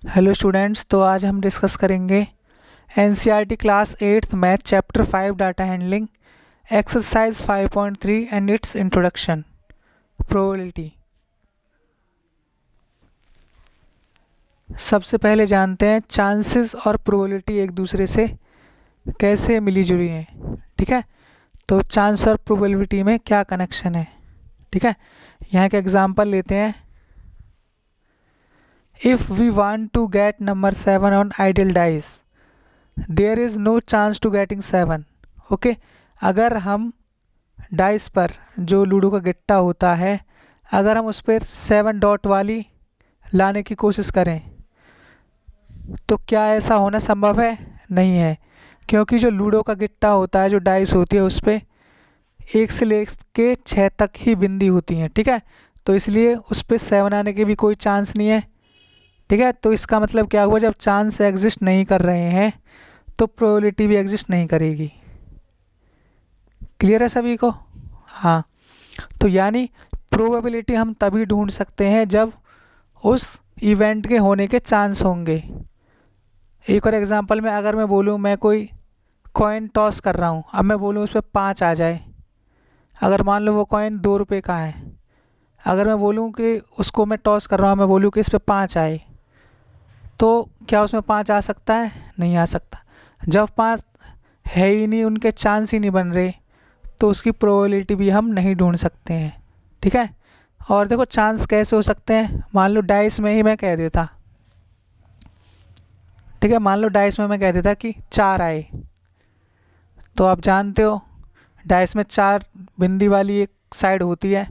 Hello students, तो आज हम डिस्कस करेंगे NCERT class 8th math chapter 5 data handling exercise 5.3 and it's introduction probability. सबसे पहले जानते हैं चांसेस और प्रोबेबिलिटी एक दूसरे से कैसे मिली जुली हैं। ठीक है, तो चांस और प्रोबेबिलिटी में क्या कनेक्शन है। ठीक है, यहाँ के एग्जांपल लेते हैं। If we want to get number 7 on ideal dice there is no chance to getting 7। Okay, अगर हम डाइस पर जो लूडो का गिट्टा होता है, अगर हम उस पर 7 डॉट वाली लाने की कोशिश करें तो क्या ऐसा होना संभव है? नहीं है, क्योंकि जो लूडो का गिट्टा होता है, जो डाइस होती है, उस पर 1 से लेके 6 तक ही बिंदी होती हैं। ठीक है, तो इसलिए उस पर 7 आने के भी कोई चांस नहीं है। ठीक है, तो इसका मतलब क्या हुआ, जब चांस एग्जिस्ट नहीं कर रहे हैं तो प्रोबेबिलिटी भी एग्जिस्ट नहीं करेगी। क्लियर है सभी को? हाँ, तो यानी प्रोबेबिलिटी हम तभी ढूंढ सकते हैं जब उस इवेंट के होने के चांस होंगे। एक और एग्जांपल में अगर मैं बोलूँ, मैं कोई कॉइन टॉस कर रहा हूँ, अब मैं बोलूँ उस पर 5 आ जाए, अगर मान लो वो कॉइन 2 रुपये का है, अगर मैं बोलूँ कि उसको मैं टॉस कर रहा हूँ, मैं बोलूँ कि इस पर 5 आए, तो क्या उसमें 5 आ सकता है? नहीं आ सकता। जब 5 है ही नहीं, उनके चांस ही नहीं बन रहे, तो उसकी प्रोबेबिलिटी भी हम नहीं ढूंढ सकते हैं। ठीक है, और देखो चांस कैसे हो सकते हैं। मान लो डाइस में ही मैं कह देता, ठीक है, मान लो डाइस में मैं कह देता कि 4 आए, तो आप जानते हो डाइस में 4 बिंदी वाली एक साइड होती है,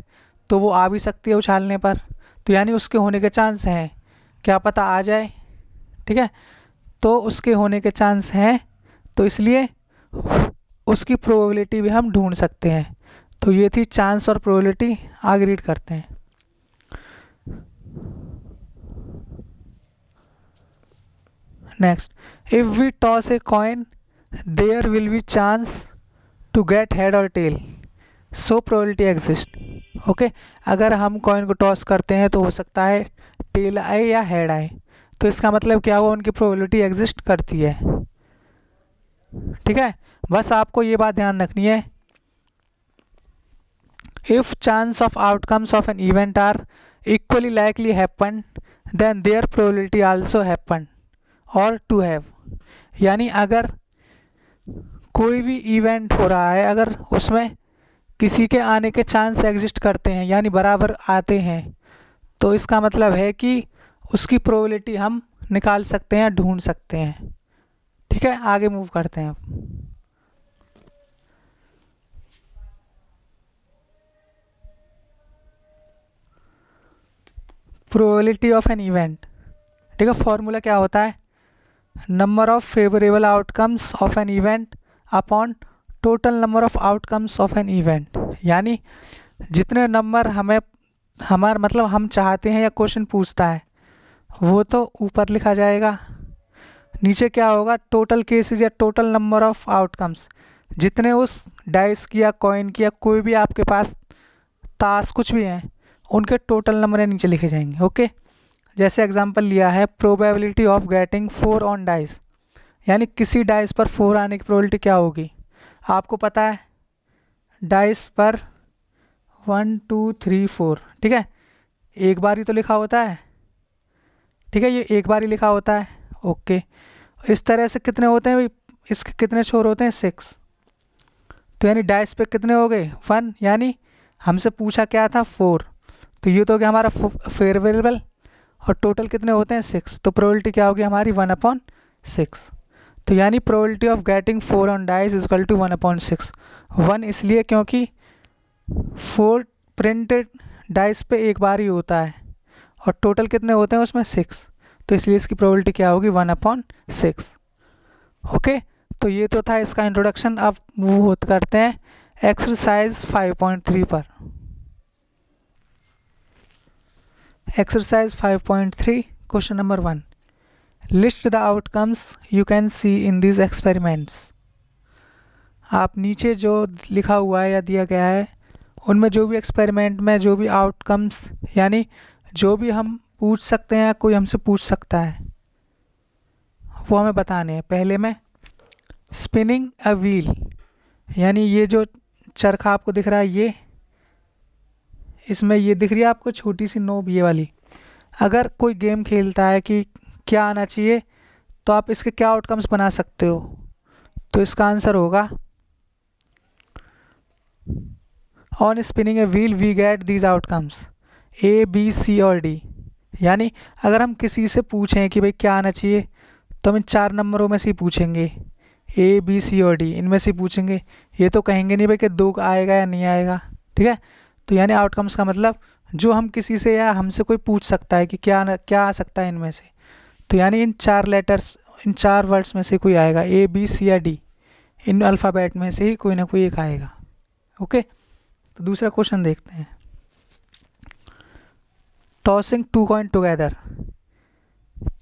तो वो आ भी सकती है उछालने पर, तो यानी उसके होने के चांस हैं, क्या पता आ जाए। ठीक है, तो उसके होने के चांस हैं, तो इसलिए उसकी प्रोबेबिलिटी भी हम ढूंढ सकते हैं। तो ये थी चांस और प्रोबेबिलिटी। आगे रीड करते हैं। Next, if we toss a coin there will be chance to get head और tail, so probability exist. Okay, अगर हम कॉइन को टॉस करते हैं तो हो सकता है टेल आए या हेड आए, तो इसका मतलब क्या हुआ, उनकी प्रोबेबिलिटी एग्जिस्ट करती है। ठीक है, बस आपको ये बात ध्यान रखनी है, if chance of outcomes of an event are equally likely happen then their probability also happen or to have। यानी अगर कोई भी इवेंट हो रहा है, अगर उसमें किसी के आने के चांस एग्जिस्ट करते हैं, यानी बराबर आते हैं, तो इसका मतलब है कि उसकी प्रोबेबिलिटी हम निकाल सकते हैं, ढूंढ सकते हैं। ठीक है, आगे मूव करते हैं। Probability of an event. ठीक है, फॉर्मूला क्या होता है, number of favourable outcomes of an event upon total number of outcomes of an event. यानी जितने नंबर हमें मतलब हम चाहते हैं या क्वेश्चन पूछता है, वो तो ऊपर लिखा जाएगा, नीचे क्या होगा, टोटल केसेस या टोटल नंबर ऑफ आउटकम्स, जितने उस डाइस की या कॉइन की या कोई भी आपके पास ताश कुछ भी हैं, उनके टोटल नंबर नीचे लिखे जाएंगे। ओके, जैसे एग्जांपल लिया है, probability of getting 4 on dice, यानी किसी डाइस पर 4 आने की प्रोबेबिलिटी क्या होगी। आपको पता है डाइस पर 1 2 3 4, ठीक है, एक बार ही तो लिखा होता है। ठीक है, ये एक बार ही लिखा होता है। ओके, इस तरह से कितने होते हैं भाई, इसके कितने छोर होते हैं, 6, तो यानी डाइस पे कितने हो गए, 1, यानी हमसे पूछा क्या था, 4, तो ये तो हो गया हमारा फेवरेबल, और टोटल कितने होते हैं, 6, तो प्रोबेबिलिटी क्या होगी हमारी, 1/6। तो यानी probability of getting 4 on dice is equal to 1/6। 1 इसलिए क्योंकि 4 प्रिंटेड डाइस पे एक बार ही होता है, और टोटल कितने होते हैं उसमें, 6, तो इसलिए इसकी प्रोबेबिलिटी क्या होगी, 1/6। ओके, तो ये तो था इसका इंट्रोडक्शन। अब मूव करते हैं एक्सरसाइज 5.3 पर। Exercise 5.3 question number 1, list the outcomes you can see in these experiments. आप नीचे जो लिखा हुआ है या दिया गया है, उनमें जो भी एक्सपेरिमेंट में जो भी आउटकम्स, यानी जो भी हम पूछ सकते हैं, कोई हमसे पूछ सकता है, वो हमें बताने हैं। पहले में स्पिनिंग अ व्हील, यानी ये जो चरखा आपको दिख रहा है, ये इसमें ये दिख रही है आपको छोटी सी नोब, ये वाली। अगर कोई गेम खेलता है कि क्या आना चाहिए, तो आप इसके क्या आउटकम्स बना सकते हो, तो इसका आंसर होगा on spinning a wheel we get these outcomes A B C और डी। यानी अगर हम किसी से पूछें कि भाई क्या आना चाहिए, तो हम इन 4 नंबरों में से ही पूछेंगे, ए बी सी और डी, इनमें से ही पूछेंगे। ये तो कहेंगे नहीं भाई कि 2 आएगा या नहीं आएगा, ठीक है। तो यानी आउटकम्स का मतलब जो हम किसी से या हमसे कोई पूछ सकता है कि क्या आ सकता है इनमें से, तो यानी इन 4 लेटर्स, इन 4 वर्ड्स में से कोई आएगा, ए बी सी या डी, इन अल्फ़ाबेट में से ही कोई ना कोई एक आएगा। ओके, तो दूसरा क्वेश्चन देखते हैं। टॉसिंग 2 कॉइन टुगेदर,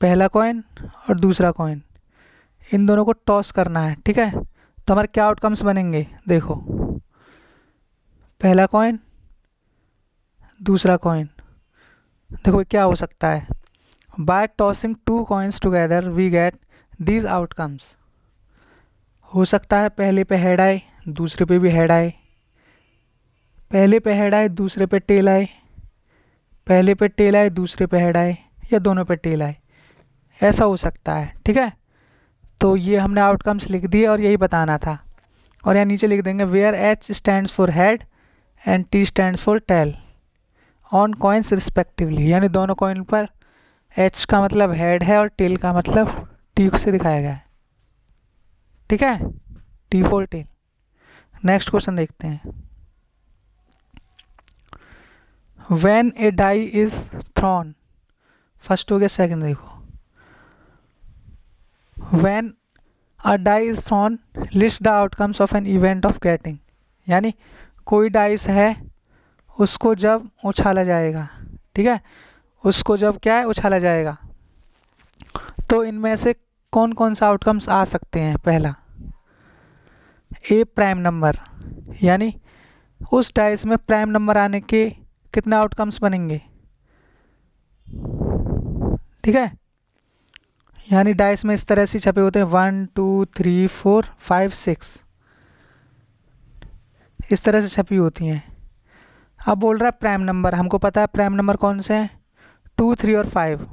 पहला कॉइन और दूसरा कॉइन, इन दोनों को टॉस करना है, ठीक है। तो हमारे क्या आउटकम्स बनेंगे, देखो, पहला कॉइन, दूसरा कॉइन, देखो क्या हो सकता है। By tossing 2 coins together we get these outcomes. हो सकता है पहले पे हेड आए, दूसरे पे भी हेड आए, पहले पे हेड आए दूसरे पे टेल आए, पहले पे टेल आए दूसरे पे हेड आए, या दोनों पे टेल आए, ऐसा हो सकता है, ठीक है। तो ये हमने आउटकम्स लिख दिए और यही बताना था। और यहाँ नीचे लिख देंगे where H stands for head and T stands for tail on coins respectively, यानी दोनों कॉइन पर एच का मतलब हेड है और टेल का मतलब टी से दिखाया गया है, ठीक है, T for tail. Next question देखते हैं। When a die is thrown, first हो गया, सेकंड देखो। When a die is thrown list the outcomes of an event of getting, यानी कोई डाइस है, उसको जब उछाला जाएगा, ठीक है, उसको जब क्या है उछाला जाएगा, तो इनमें से कौन कौन सा आउटकम्स आ सकते हैं। पहला ए प्राइम नंबर, यानी उस डाइस में प्राइम नंबर आने के कितने आउटकम्स बनेंगे, ठीक है। यानी डाइस में इस तरह से छपे होते हैं 1 2 3 4 5 6, इस तरह से छपी होती हैं। अब बोल रहा है प्राइम नंबर, हमको पता है प्राइम नंबर कौन से हैं, 2 3 और 5,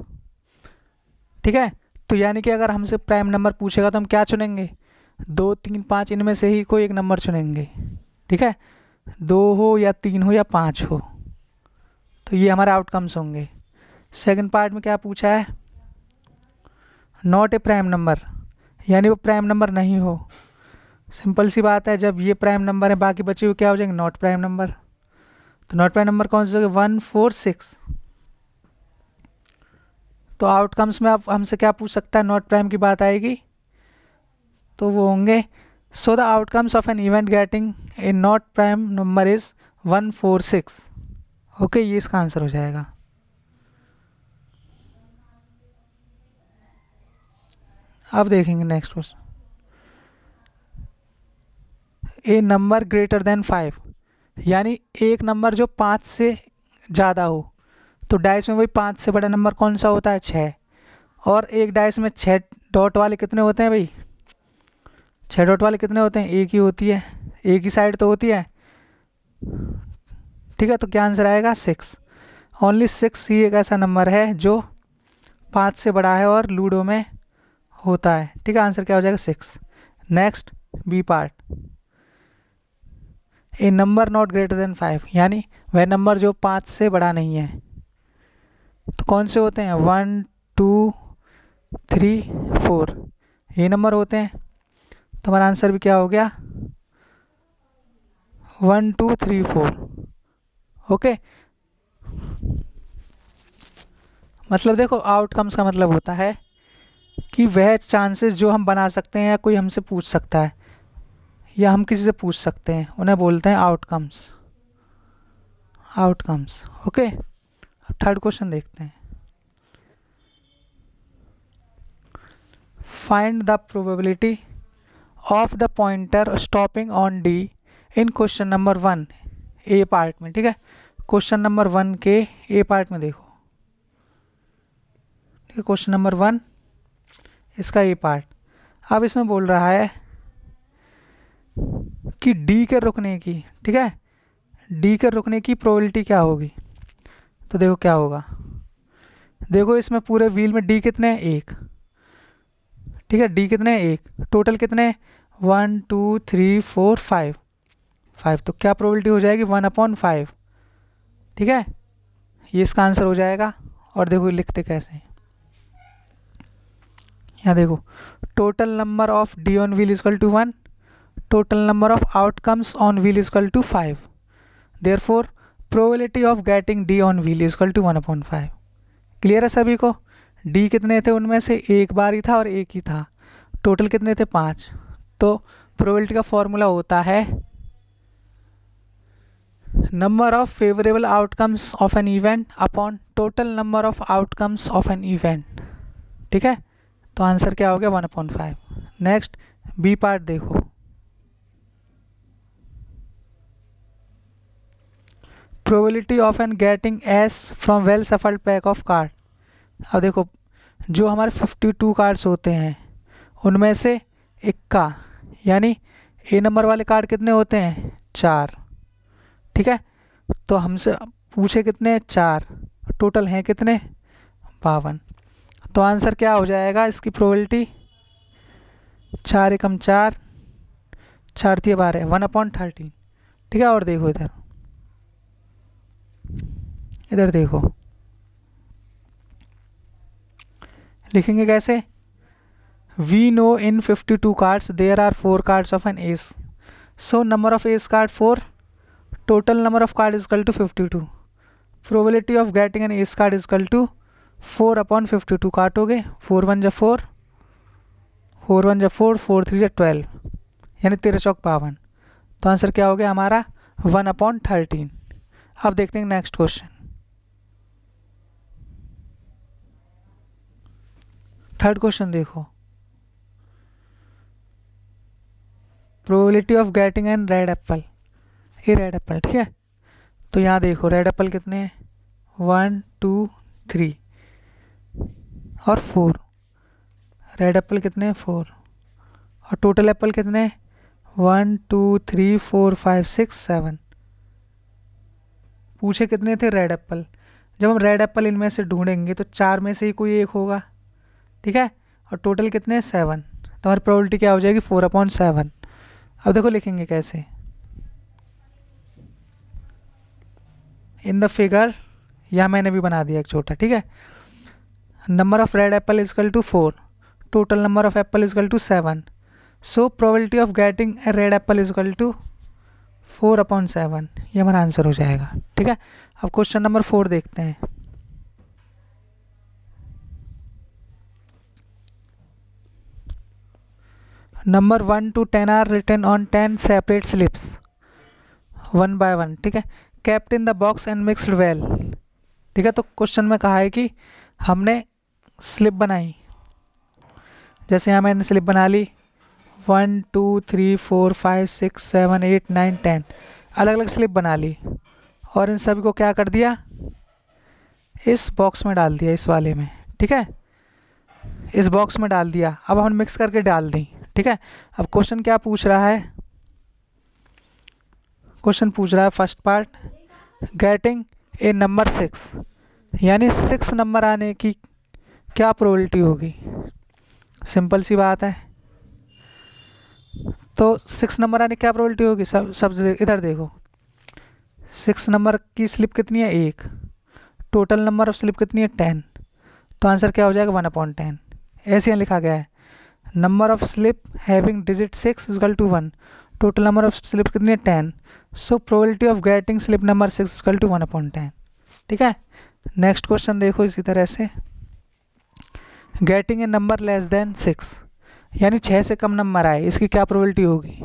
ठीक है। तो यानी कि अगर हमसे प्राइम नंबर पूछेगा तो हम क्या चुनेंगे, 2 3 5, इनमें से ही कोई एक नंबर चुनेंगे, ठीक है, 2 हो या 3 हो या 5 हो। तो ये हमारे आउटकम्स होंगे। सेकंड पार्ट में क्या पूछा है, नॉट ए प्राइम नंबर, यानी वो प्राइम नंबर नहीं हो। सिंपल सी बात है, जब ये प्राइम नंबर है बाकी बचे हुए क्या हो जाएंगे, नॉट प्राइम नंबर। तो नॉट प्राइम नंबर कौन से होंगे, 1 4 6। तो आउटकम्स में आप हमसे क्या पूछ सकता है, नॉट प्राइम की बात आएगी, तो वो होंगे so the outcomes of an event getting a not prime number is 1 4 6। Okay, ये इसका आंसर हो जाएगा। अब देखेंगे नेक्स्ट क्वेश्चन। ए नंबर ग्रेटर देन 5, यानी एक नंबर जो 5 से ज़्यादा हो। तो डाइस में वही 5 से बड़ा नंबर कौन सा होता है, 6। और एक डाइस में 6 डॉट वाले कितने होते हैं भाई, 6 डॉट वाले कितने होते हैं, एक ही होती है, एक ही साइड तो होती है, ठीक है। तो क्या आंसर आएगा, 6। ओनली 6 ही एक ऐसा नंबर है जो 5 से बड़ा है और लूडो में होता है, ठीक है। आंसर क्या हो जाएगा, 6। Next b part, a number not greater than 5, यानी वह नंबर जो 5 से बड़ा नहीं है। तो कौन से होते हैं, 1 2 3 4, ये नंबर होते हैं। तो हमारा आंसर भी क्या हो गया, 1 2 3 4। ओके, मतलब देखो आउटकम्स का मतलब होता है कि वह चांसेस जो हम बना सकते हैं या कोई हमसे पूछ सकता है या हम किसी से पूछ सकते हैं, उन्हें बोलते हैं outcomes. Outcomes, okay. Third question देखते हैं। Find the probability of the pointer stopping on D in question number 1 A part में, ठीक है। क्वेश्चन नंबर 1 के ए पार्ट में देखो, ठीक है। क्वेश्चन नंबर 1 इसका ये पार्ट। अब इसमें बोल रहा है कि डी के रुकने की, ठीक है, डी के रुकने की प्रोबेबिलिटी क्या होगी। तो देखो क्या होगा, देखो इसमें पूरे व्हील में डी कितने हैं, एक, ठीक है, डी कितने हैं, एक, टोटल कितने, 1 2 3 4 5, 5, तो क्या प्रोबेबिलिटी हो जाएगी 1/5, ठीक है, ये इसका आंसर हो जाएगा। और देखो लिखते कैसे हैं, यहाँ देखो, total number of D on wheel is equal to 1, total number of outcomes on wheel is equal to 5, therefore probability of getting D on wheel is equal to 1/5। Clear है सभी को। डी कितने थे, उनमें से एक बार ही था और एक ही था, टोटल कितने थे, 5। तो प्रोबेबिलिटी का फॉर्मूला होता है number of favourable outcomes of an event upon total number of outcomes of an event, ठीक है। तो आंसर क्या हो गया, 1/5। नेक्स्ट बी पार्ट देखो, probability of an getting ace from well shuffled pack of card. अब देखो, जो हमारे 52 कार्ड्स होते हैं उनमें से इक्का, यानी ए नंबर वाले कार्ड कितने होते हैं, 4, ठीक है। तो हमसे पूछे कितने, 4, टोटल हैं कितने, 52। तो आंसर क्या हो जाएगा इसकी प्रोबेबिलिटी, 4 एकम 4, 4 3 12, 1/13, ठीक है। और देखो इधर, इधर देखो लिखेंगे कैसे, we know in 52 cards there are 4 cards of an ace, so number of ace card 4, total number of card is equal to 52, probability of getting an ace card is equal to 4/52, काटोगे 4 1 जा 4, 4 1 जा 4, 4 3 जा 12, यानी 13 चौक 52। तो आंसर क्या हो गया हमारा, 1/13। अब देखते हैं नेक्स्ट क्वेश्चन, थर्ड क्वेश्चन देखो, probability of getting N red Apple, ये रेड एप्पल, ठीक है। तो यहाँ देखो रेड एप्पल कितने हैं, 1 2 3 और 4, रेड एप्पल कितने हैं, 4, और टोटल एप्पल कितने हैं, 1 2 3 4 5 6 7, पूछे कितने थे रेड एप्पल। जब हम रेड एप्पल इनमें से ढूंढेंगे तो 4 में से ही कोई एक होगा, ठीक है, और टोटल कितने हैं, 7, तो हमारी प्रोबेबिलिटी क्या हो जाएगी, 4/7। अब देखो लिखेंगे कैसे, इन द फिगर, या मैंने भी बना दिया एक छोटा, ठीक है, number of red apple is equal to 4, total number of apple is equal to 7, so probability of getting a red apple is equal to 4/7, ये हमारा आंसर हो जाएगा, ठीक है। अब क्वेश्चन नंबर 4 देखते हैं, number 1 to 10 are written on 10 separate slips 1 by 1, ठीक है, kept in the box and mixed well, ठीक है। तो क्वेश्चन में कहा है कि हमने स्लिप बनाई, जैसे यहाँ मैंने स्लिप बना ली 1 2 3 4 5 6 7 8 9 10, अलग अलग स्लिप बना ली, और इन सभी को क्या कर दिया, इस बॉक्स में डाल दिया, इस वाले में, ठीक है, इस बॉक्स में डाल दिया। अब हम मिक्स करके डाल दी, ठीक है। अब क्वेश्चन क्या पूछ रहा है, क्वेश्चन पूछ रहा है first part, getting a number 6, यानी 6 नंबर आने की क्या प्रोबेबिलिटी होगी। सिंपल सी बात है, तो 6 नंबर आने की क्या प्रोबेबिलिटी होगी, सब इधर देखो, 6 नंबर की स्लिप कितनी है, 1, टोटल नंबर ऑफ स्लिप कितनी है, 10, तो आंसर क्या हो जाएगा, 1/10। ऐसे यहाँ लिखा गया है, number of slip having digit 6 is equal to 1, total number of slip कितनी है, 10, so probability of getting slip number 6 is equal to 1/10, ठीक है। नेक्स्ट क्वेश्चन देखो इसी तरह से, getting a number less than 6, यानी 6 से कम नंबर आए, इसकी क्या प्रोबेबिलिटी होगी,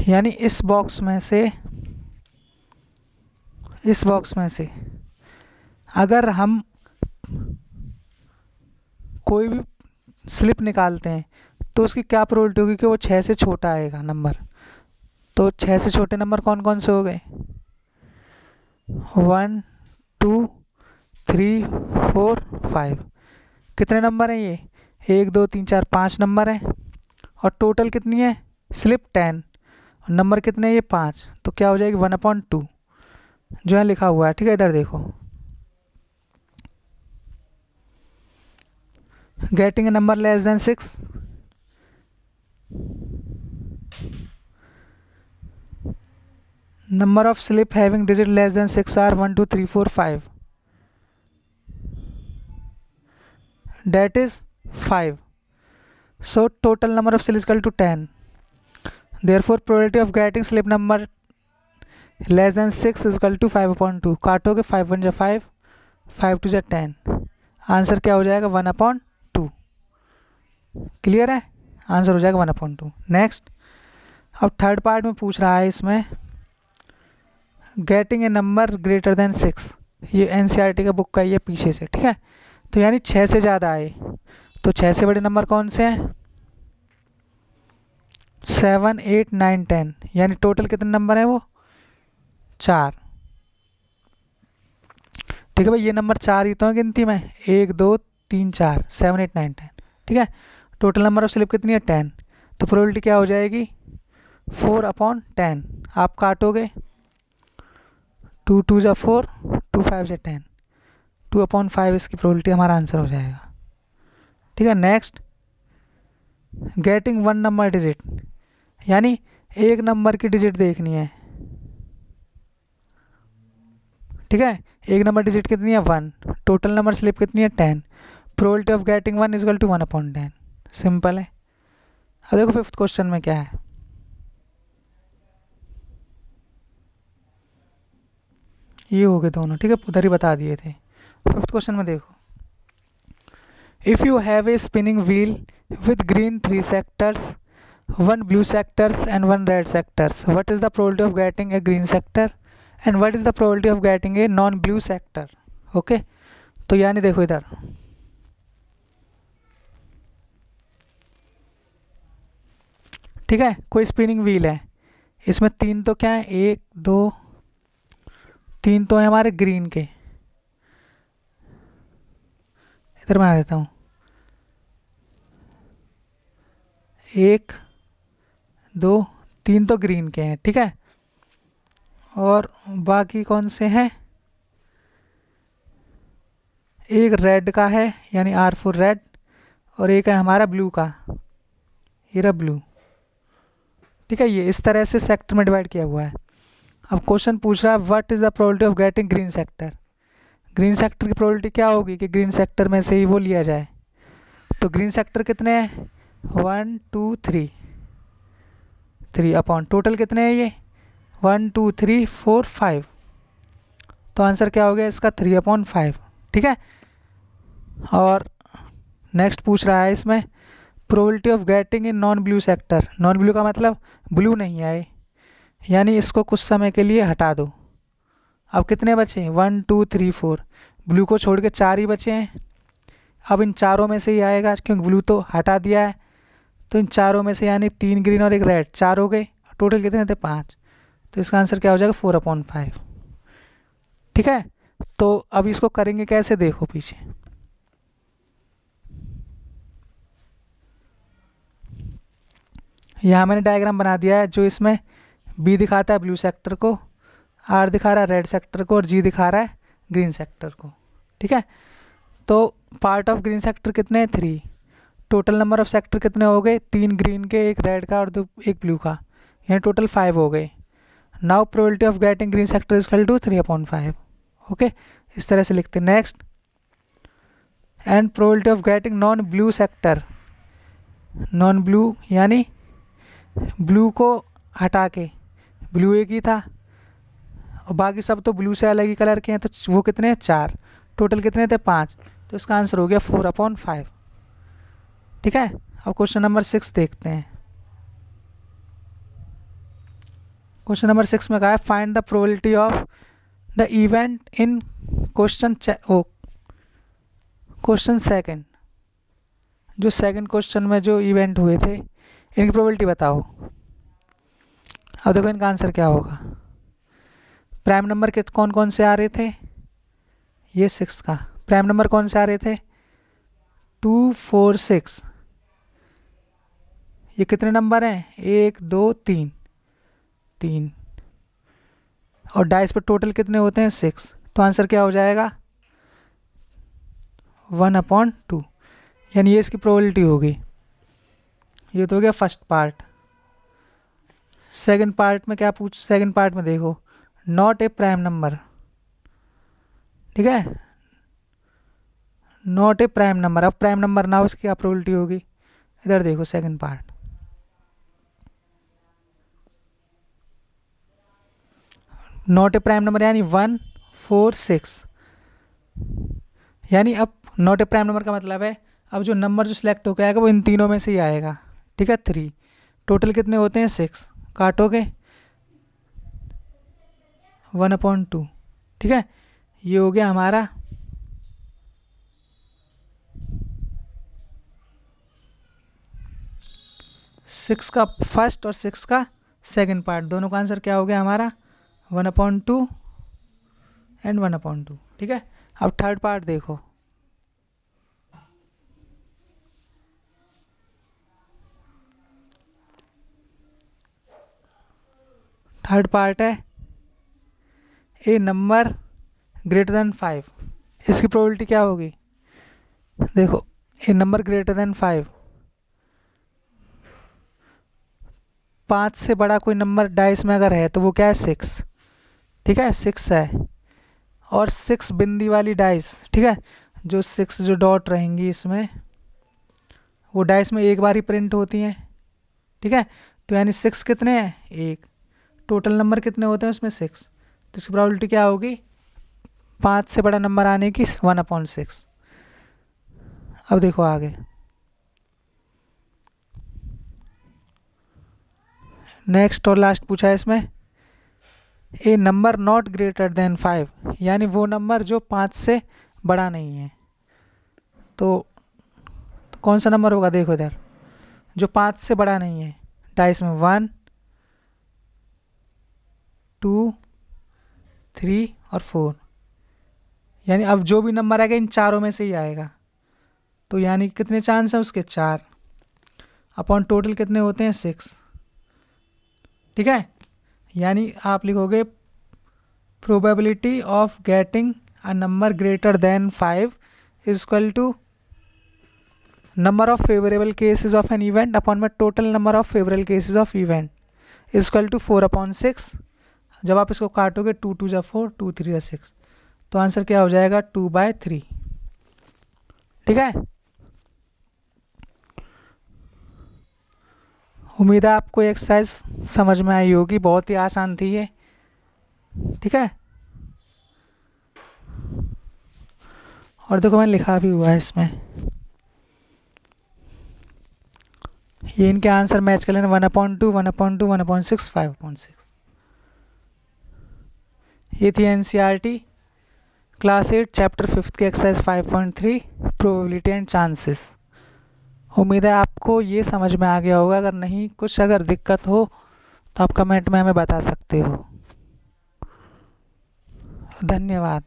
यानी इस बॉक्स में से अगर हम कोई भी स्लिप निकालते हैं तो उसकी क्या प्रोबेबिलिटी होगी कि वो 6 से छोटा आएगा नंबर। तो 6 से छोटे नंबर कौन कौन से हो गए, 1 2 3 4 5। कितने नंबर हैं ये? 1 2 3 4 5 नंबर हैं। और टोटल कितनी है स्लिप? 10। नंबर कितने हैं ये? 5। तो क्या हो जाएगी 1/2 जो है लिखा हुआ है। ठीक है, इधर देखो, getting a number less than 6, number of slip having digit less than 6 are 1 2 3 4 5, that is 5. So total number of slip is equal to 10. Therefore probability of getting slip number less than 6 is equal to 5/2. काटोगे 5 1 जा 5, 5 2 जा 10, answer क्या हो जाएगा 1/2। Clear है? Answer हो जाएगा 1/2। Next, अब third part में पूछ रहा है इसमें getting a number greater then 6। ये एनसीईआरटी का बुक का ये पीछे से। ठीक है, तो यानी 6 से ज़्यादा आए। तो 6 से बड़े नंबर कौन से हैं? 7 8 9 10, यानी टोटल कितने नंबर हैं वो? 4। ठीक है भाई, ये नंबर 4 ही तो है गिनती में, 1 2 3 4 7 8 9 10। ठीक है, टोटल नंबर ऑफ स्लिप कितनी है? 10। तो प्रोबेबिलिटी क्या हो जाएगी? 4/10। आप काटोगे 2 2 जा 4, 2 5 जा 10, 2/5 इसकी प्रोबेबिलिटी हमारा आंसर हो जाएगा। ठीक है, नेक्स्ट, गेटिंग 1 नंबर डिजिट, यानी एक नंबर की डिजिट देखनी है। ठीक है, एक नंबर डिजिट कितनी है? 1। टोटल नंबर स्लिप कितनी है? 10। Probability of getting 1 is equal to 1/10। Simple है। अब देखो फिफ्थ क्वेश्चन में क्या है। ये हो गए दोनों। ठीक है, उधर ही बता दिए थे। फिफ्थ क्वेश्चन में देखो, if you have a spinning wheel with green 3 sectors, 1 blue sectors and 1 red sectors, what is the probability of getting a green sector and what is the probability of getting a non blue sector? Okay, तो यानी देखो इधर, ठीक है, कोई spinning wheel है, इसमें 3 तो क्या है? 1 2 3 तो है हमारे ग्रीन के। इधर बना देता हूँ, 1 2 3 तो ग्रीन के हैं। ठीक है, और बाकी कौन से हैं? एक रेड का है, यानी R4 रेड, और एक है हमारा ब्लू का, ये रहा ब्लू। ठीक है, ये इस तरह से सेक्टर में डिवाइड किया हुआ है। अब क्वेश्चन पूछ रहा है what is the probability of getting green sector. Green sector की प्रोबेबिलिटी क्या होगी कि ग्रीन सेक्टर में से ही वो लिया जाए। तो ग्रीन सेक्टर कितने हैं? 1 2 3, 3 टोटल कितने हैं ये? 1 2 3 4 5। तो आंसर क्या हो गया इसका? 3/5। ठीक है, और नेक्स्ट पूछ रहा है इसमें probability of getting in non blue sector. Non blue का मतलब ब्लू नहीं आए, यानी इसको कुछ समय के लिए हटा दो। अब कितने बचे? 1 2 3 4, ब्लू को छोड़ के 4 ही बचे हैं। अब इन चारों में से ही आएगा, क्योंकि ब्लू तो हटा दिया है। तो इन चारों में से यानी 3 ग्रीन और 1 रेड, 4 हो गए। टोटल कितने थे? 5। तो इसका आंसर क्या हो जाएगा? 4/5। ठीक है, तो अब इसको करेंगे कैसे, देखो पीछे। यहाँ मैंने डायग्राम बना दिया है, जो इसमें बी दिखाता है ब्लू सेक्टर को, आर दिखा रहा है रेड सेक्टर को, और जी दिखा रहा है ग्रीन सेक्टर को। ठीक है, तो पार्ट ऑफ ग्रीन सेक्टर कितने हैं? 3। टोटल नंबर ऑफ सेक्टर कितने हो गए? 3 ग्रीन के, 1 रेड का और 1 ब्लू का, यानी टोटल 5 हो गए। Now probability of getting green sector is equal to 3/5। Okay, इस तरह से लिखते हैं। Next, and probability of getting non blue sector. Non blue यानी ब्लू को हटा के, ब्लू एक ही था और बाकी सब तो ब्लू से अलग ही कलर के हैं, तो वो कितने हैं? 4। टोटल कितने थे? 5। तो इसका आंसर हो गया 4/5। ठीक है, अब क्वेश्चन नंबर 6 देखते हैं। क्वेश्चन नंबर 6 में कहा है find the probability of the event in question second. जो सेकंड क्वेश्चन में जो इवेंट हुए थे, इनकी प्रोबेबिलिटी बताओ। अब देखो इनका आंसर क्या होगा। प्राइम नंबर के कौन कौन से आ रहे थे? ये 6 का प्राइम नंबर कौन से आ रहे थे? 2 4 6। ये कितने नंबर हैं? 1 2 3 3। और डाइस पे टोटल कितने होते हैं? 6। तो आंसर क्या हो जाएगा? 1/2। यानी ये इसकी प्रोबेबिलिटी होगी। ये तो हो गया फर्स्ट पार्ट। सेकंड पार्ट में क्या पूछ, सेकंड पार्ट में देखो, नॉट ए प्राइम नंबर। ठीक है, नॉट ए प्राइम नंबर। अब प्राइम नंबर ना हो उसकी क्या प्रोबेबिलिटी होगी? इधर देखो second part. Not a prime number यानी 1 4 6। यानी अब नॉट ए प्राइम नंबर का मतलब है अब जो नंबर जो सिलेक्ट होकर आएगा वो इन तीनों में से ही आएगा। ठीक है, 3। टोटल कितने होते हैं? 6। काटोगे 1/2। ठीक है, ये हो गया हमारा 6 का फर्स्ट और 6 का सेकंड पार्ट। दोनों का आंसर क्या हो गया हमारा? 1/2 एंड 1/2। ठीक है, अब थर्ड पार्ट देखो। थर्ड पार्ट है ए नंबर ग्रेटर देन 5। इसकी प्रोबेबिलिटी क्या होगी? देखो, ए नंबर ग्रेटर देन 5, 5 से बड़ा कोई नंबर डाइस में अगर है तो वो क्या है? 6। ठीक है, 6 है। और 6 बिंदी वाली डाइस, ठीक है, जो 6 जो डॉट रहेंगी इसमें, वो डाइस में एक बार ही प्रिंट होती हैं। ठीक है, तो यानी 6 कितने हैं? 1। टोटल नंबर कितने होते हैं उसमें? 6। तो इसकी प्रोबेबिलिटी क्या होगी? 5 से बड़ा नंबर आने की 1/6। अब देखो आगे, नेक्स्ट और लास्ट पूछा है इसमें, ए नंबर नॉट ग्रेटर देन 5, यानी वो नंबर जो 5 से बड़ा नहीं है। तो कौन सा नंबर होगा? देखो इधर, जो 5 से बड़ा नहीं है डाइस में, 1 2 3 और 4। यानी अब जो भी नंबर आएगा इन चारों में से ही आएगा। तो यानी कितने चांस है उसके? 4। अपॉन टोटल कितने होते हैं? 6। ठीक है, यानी आप लिखोगे probability of getting a number greater than 5 is equal to number of favourable cases of an event upon में total number of favourable cases of event is equal to 4/6। जब आप इसको काटोगे 2 2 जा 4, 2 3 जा 6, तो आंसर क्या हो जाएगा? 2/3। ठीक है, उम्मीद है आपको एक्सरसाइज समझ में आई होगी, बहुत ही आसान थी ये। ठीक है, और देखो मैंने लिखा भी हुआ है इसमें, ये इनके आंसर मैच कर लेना, 1/2 1/2 1/6 5/6। ये थी एनसीईआरटी क्लास 8 चैप्टर 5 के एक्सरसाइज 5.3 प्रोबेबिलिटी एंड चांसेस। उम्मीद है आपको ये समझ में आ गया होगा। अगर नहीं, कुछ अगर दिक्कत हो तो आप कमेंट में हमें बता सकते हो। धन्यवाद।